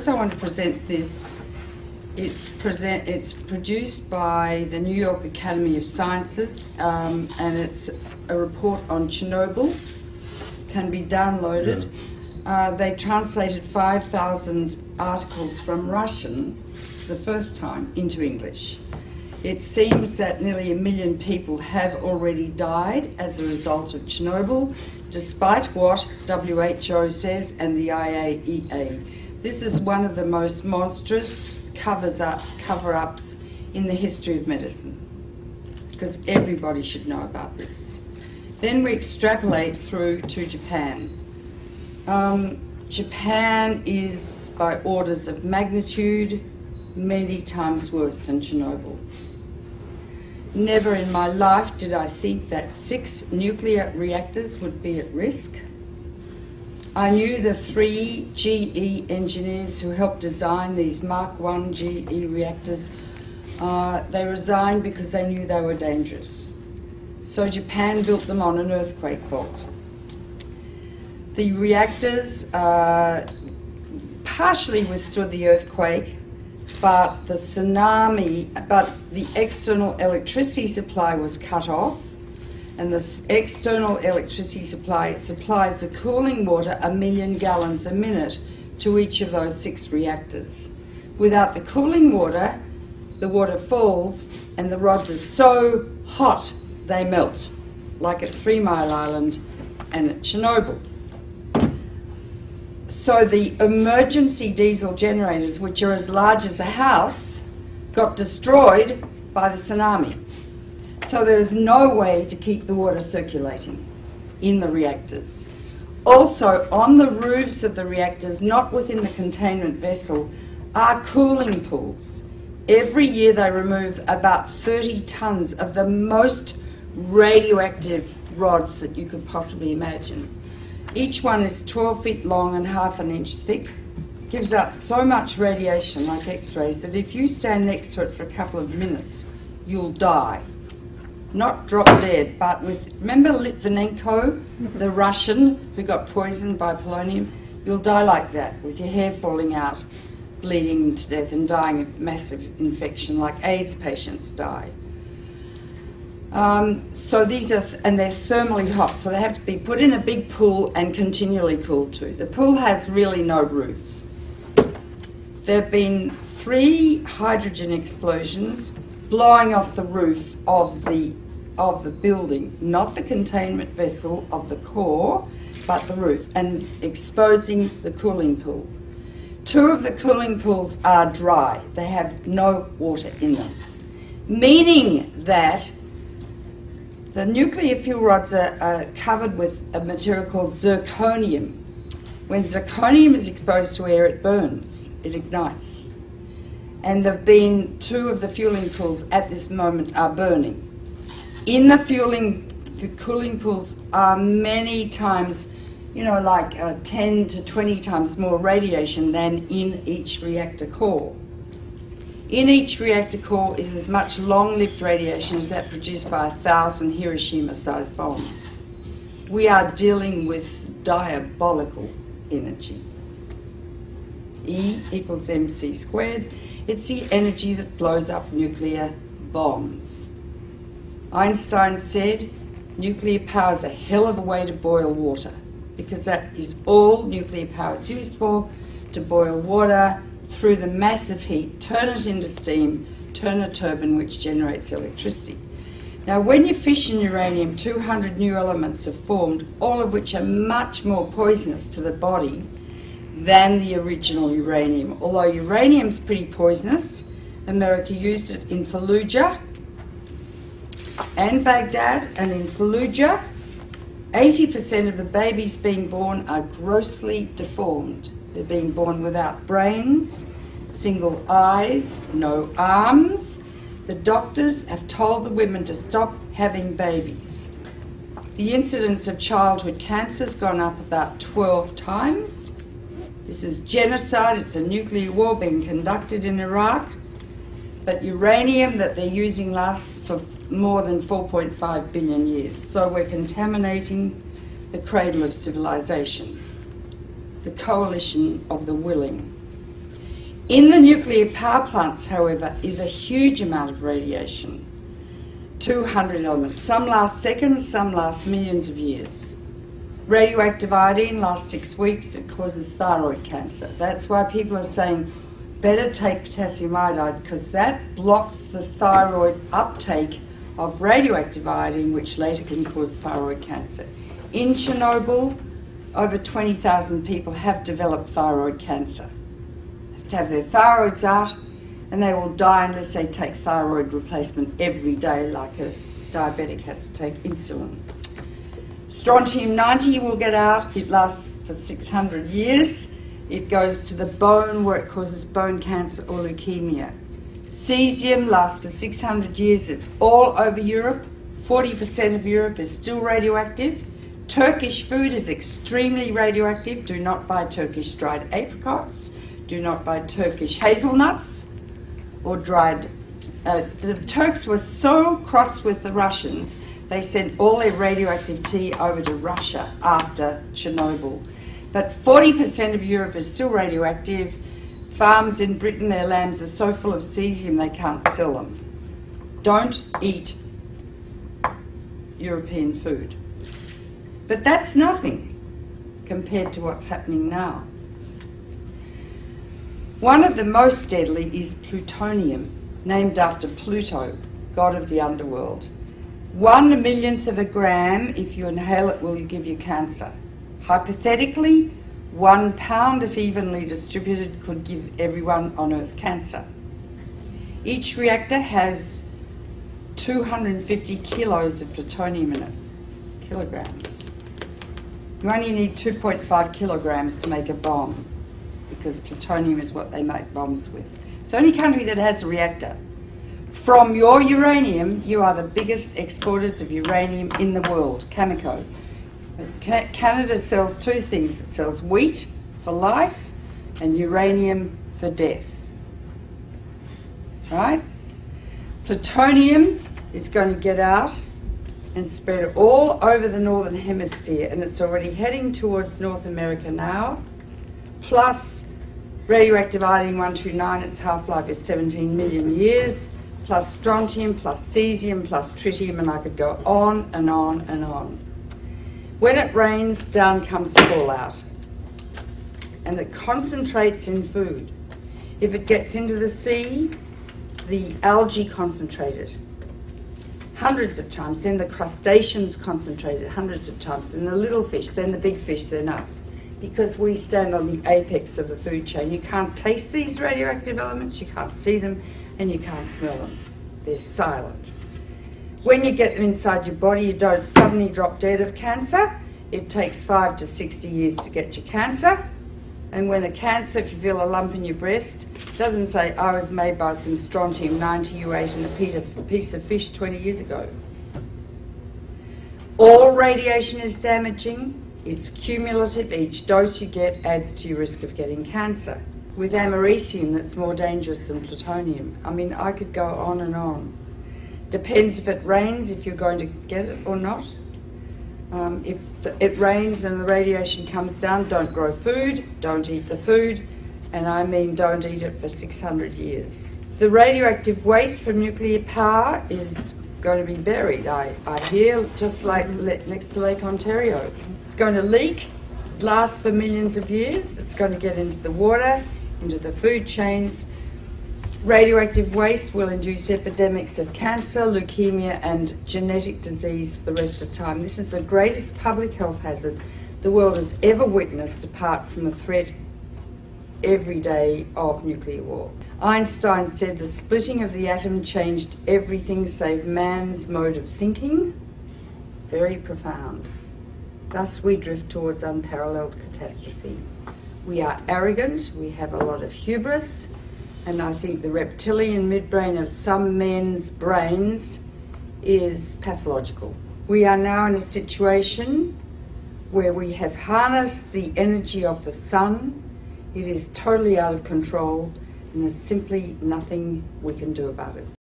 first I want to present this. It's produced by the New York Academy of Sciences, and it's a report on Chernobyl. Can be downloaded. They translated 5,000 articles from Russian the first time into English. It seems that nearly 1 million people have already died as a result of Chernobyl, despite what WHO says and the IAEA. This is one of the most monstrous cover-ups in the history of medicine, because everybody should know about this. Then we extrapolate through to Japan. Japan is, by orders of magnitude, many times worse than Chernobyl. Never in my life did I think that 6 nuclear reactors would be at risk. I knew the 3 GE engineers who helped design these Mark I GE reactors. They resigned because they knew they were dangerous. So Japan built them on an earthquake fault. The reactors partially withstood the earthquake, but the external electricity supply was cut off, and the external electricity supply supplies the cooling water 1 million gallons a minute to each of those 6 reactors. Without the cooling water, the water falls and the rods are so hot they melt, like at 3 Mile Island and at Chernobyl. So the emergency diesel generators, which are as large as a house, got destroyed by the tsunami. So there is no way to keep the water circulating in the reactors. Also, on the roofs of the reactors, not within the containment vessel, are cooling pools. Every year they remove about 30 tons of the most radioactive rods that you could possibly imagine. Each one is 12 feet long and half an inch thick. Gives out so much radiation, like X-rays, that if you stand next to it for a couple of minutes, you'll die. Not drop dead, but with, remember Litvinenko, the Russian who got poisoned by polonium? You'll die like that, with your hair falling out, bleeding to death and dying of massive infection, like AIDS patients die. So these are, and they're thermally hot, so they have to be put in a big pool and continually cooled too. The pool has really no roof. There have been 3 hydrogen explosions blowing off the roof of the building, not the containment vessel of the core, but the roof, and exposing the cooling pool. 2 of the cooling pools are dry. They have no water in them, meaning that the nuclear fuel rods are covered with a material called zirconium. When zirconium is exposed to air, it burns, it ignites. And there have been 2 of the fueling pools at this moment are burning. In the cooling pools are many times, like 10 to 20 times more radiation than in each reactor core. In each reactor core is as much long-lived radiation as that produced by 1,000 Hiroshima-sized bombs. We are dealing with diabolical energy. E equals mc squared. It's the energy that blows up nuclear bombs. Einstein said nuclear power is a hell of a way to boil water, because that is all nuclear power is used for, to boil water through the massive heat, turn it into steam, turn a turbine which generates electricity. Now when you fission uranium, 200 new elements are formed, all of which are much more poisonous to the body than the original uranium. Although uranium's pretty poisonous, America used it in Fallujah and Baghdad, and in Fallujah 80% of the babies being born are grossly deformed. They're being born without brains, single eyes, no arms. The doctors have told the women to stop having babies. The incidence of childhood cancer has gone up about 12 times. This is genocide. It's a nuclear war being conducted in Iraq. But uranium that they're using lasts for more than 4.5 billion years. So we're contaminating the cradle of civilization, the coalition of the willing. In the nuclear power plants, however, is a huge amount of radiation. 200 elements. Some last seconds, some last millions of years. Radioactive iodine lasts 6 weeks. It causes thyroid cancer. That's why people are saying better take potassium iodide, because that blocks the thyroid uptake of radioactive iodine, which later can cause thyroid cancer. In Chernobyl, over 20,000 people have developed thyroid cancer. They have to have their thyroids out, and they will die unless they take thyroid replacement every day, like a diabetic has to take insulin. Strontium-90 will get out. It lasts for 600 years. It goes to the bone, where it causes bone cancer or leukemia. Cesium lasts for 600 years. It's all over Europe. 40% of Europe is still radioactive. Turkish food is extremely radioactive. Do not buy Turkish dried apricots. Do not buy Turkish hazelnuts or dried... the Turks were so cross with the Russians, they sent all their radioactive tea over to Russia after Chernobyl. But 40% of Europe is still radioactive. Farms in Britain, their lambs are so full of cesium they can't sell them. Don't eat European food. But that's nothing compared to what's happening now. One of the most deadly is plutonium, named after Pluto, god of the underworld. 1/1,000,000th of a gram, if you inhale it, will give you cancer. Hypothetically, 1 pound, if evenly distributed, could give everyone on Earth cancer. Each reactor has 250 kilos of plutonium in it, kilograms. You only need 2.5 kilograms to make a bomb, because plutonium is what they make bombs with. It's the only country that has a reactor. From your uranium, you are the biggest exporters of uranium in the world, Cameco. Canada sells two things. It sells wheat for life and uranium for death. Right? Plutonium is going to get out and spread all over the northern hemisphere, and it's already heading towards North America now. Plus radioactive iodine-129, its half-life is 17 million years, plus strontium, plus cesium, plus tritium, and I could go on and on and on. When it rains, down comes fallout, and it concentrates in food. If it gets into the sea, the algae concentrated hundreds of times, then the crustaceans concentrated hundreds of times, then the little fish, then the big fish, then us. Because we stand on the apex of the food chain. You can't taste these radioactive elements, you can't see them, and you can't smell them. They're silent. When you get them inside your body, you don't suddenly drop dead of cancer. It takes 5 to 60 years to get your cancer. And when the cancer, if you feel a lump in your breast, doesn't say, I was made by some strontium-90 you ate in a piece of fish 20 years ago. All radiation is damaging. It's cumulative. Each dose you get adds to your risk of getting cancer. With americium, that's more dangerous than plutonium. I mean, I could go on and on. Depends if it rains, if you're going to get it or not. If it rains and the radiation comes down, don't grow food, don't eat the food, and I mean don't eat it for 600 years. The radioactive waste from nuclear power is going to be buried, I hear, just like next to Lake Ontario. It's going to leak, last for millions of years. It's going to get into the water, into the food chains. Radioactive waste will induce epidemics of cancer, leukemia, and genetic disease for the rest of time. This is the greatest public health hazard the world has ever witnessed, apart from the threat every day of nuclear war. Einstein said the splitting of the atom changed everything save man's mode of thinking. Very profound. Thus we drift towards unparalleled catastrophe. We are arrogant, we have a lot of hubris, and I think the reptilian midbrain of some men's brains is pathological. We are now in a situation where we have harnessed the energy of the sun. It is totally out of control, and there's simply nothing we can do about it.